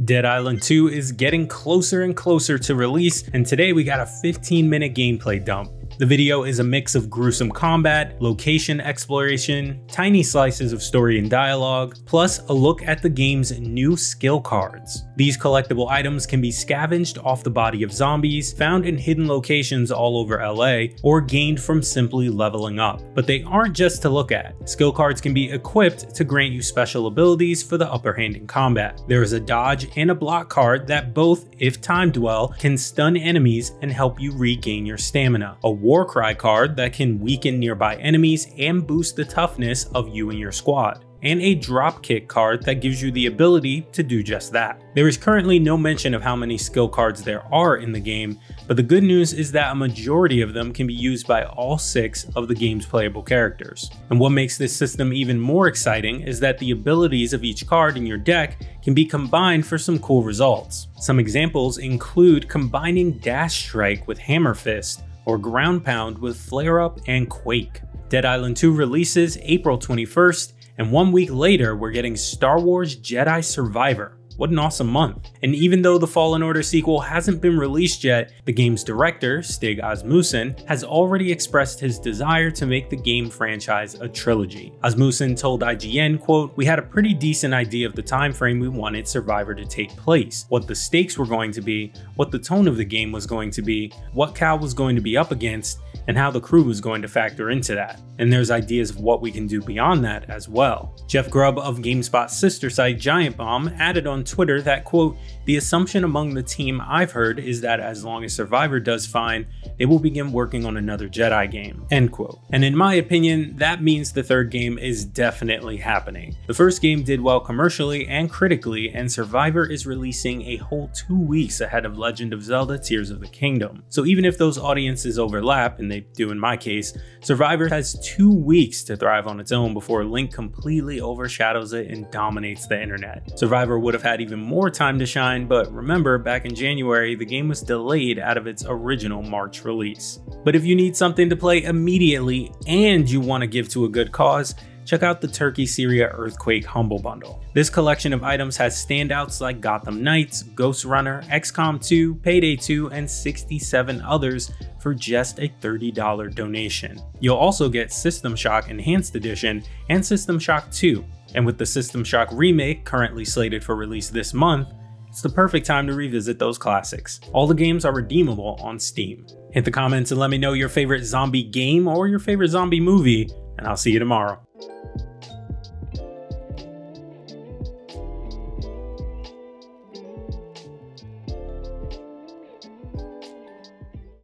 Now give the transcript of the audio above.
Dead Island 2 is getting closer and closer to release, and today we got a 15-minute gameplay dump. The video is a mix of gruesome combat, location exploration, tiny slices of story and dialogue, plus a look at the game's new skill cards. These collectible items can be scavenged off the body of zombies, found in hidden locations all over LA, or gained from simply leveling up. But they aren't just to look at. Skill cards can be equipped to grant you special abilities for the upper hand in combat. There is a dodge and a block card that both, if timed well, can stun enemies and help you regain your stamina. A War Cry card that can weaken nearby enemies and boost the toughness of you and your squad. And a dropkick card that gives you the ability to do just that. There is currently no mention of how many skill cards there are in the game, but the good news is that a majority of them can be used by all 6 of the game's playable characters. And what makes this system even more exciting is that the abilities of each card in your deck can be combined for some cool results. Some examples include combining Dash Strike with Hammer Fist, or Ground Pound with Flare Up and Quake. Dead Island 2 releases April 21st, and 1 week later we're getting Star Wars Jedi Survivor. What an awesome month. And even though the Fallen Order sequel hasn't been released yet, the game's director, Stig Asmussen, has already expressed his desire to make the game franchise a trilogy. Asmussen told IGN, quote, "We had a pretty decent idea of the time frame we wanted Survivor to take place, what the stakes were going to be, what the tone of the game was going to be, what Cal was going to be up against, and how the crew was going to factor into that. And there's ideas of what we can do beyond that as well." Jeff Grubb of GameSpot's sister site Giant Bomb added on Twitter that, quote, "The assumption among the team I've heard is that as long as Survivor does fine, they will begin working on another Jedi game," end quote. And in my opinion, that means the third game is definitely happening. The first game did well commercially and critically, and Survivor is releasing a whole 2 weeks ahead of Legend of Zelda Tears of the Kingdom. So even if those audiences overlap, and they do in my case, Survivor has 2 weeks to thrive on its own before Link completely overshadows it and dominates the internet. Survivor would have had even more time to shine, but remember, back in January, the game was delayed out of its original March release. But if you need something to play immediately and you want to give to a good cause, check out the Turkey Syria Earthquake Humble Bundle. This collection of items has standouts like Gotham Knights, Ghost Runner, XCOM 2, Payday 2, and 67 others for just a $30 donation. You'll also get System Shock Enhanced Edition and System Shock 2. And with the System Shock Remake currently slated for release this month, it's the perfect time to revisit those classics. All the games are redeemable on Steam. Hit the comments and let me know your favorite zombie game or your favorite zombie movie, and I'll see you tomorrow.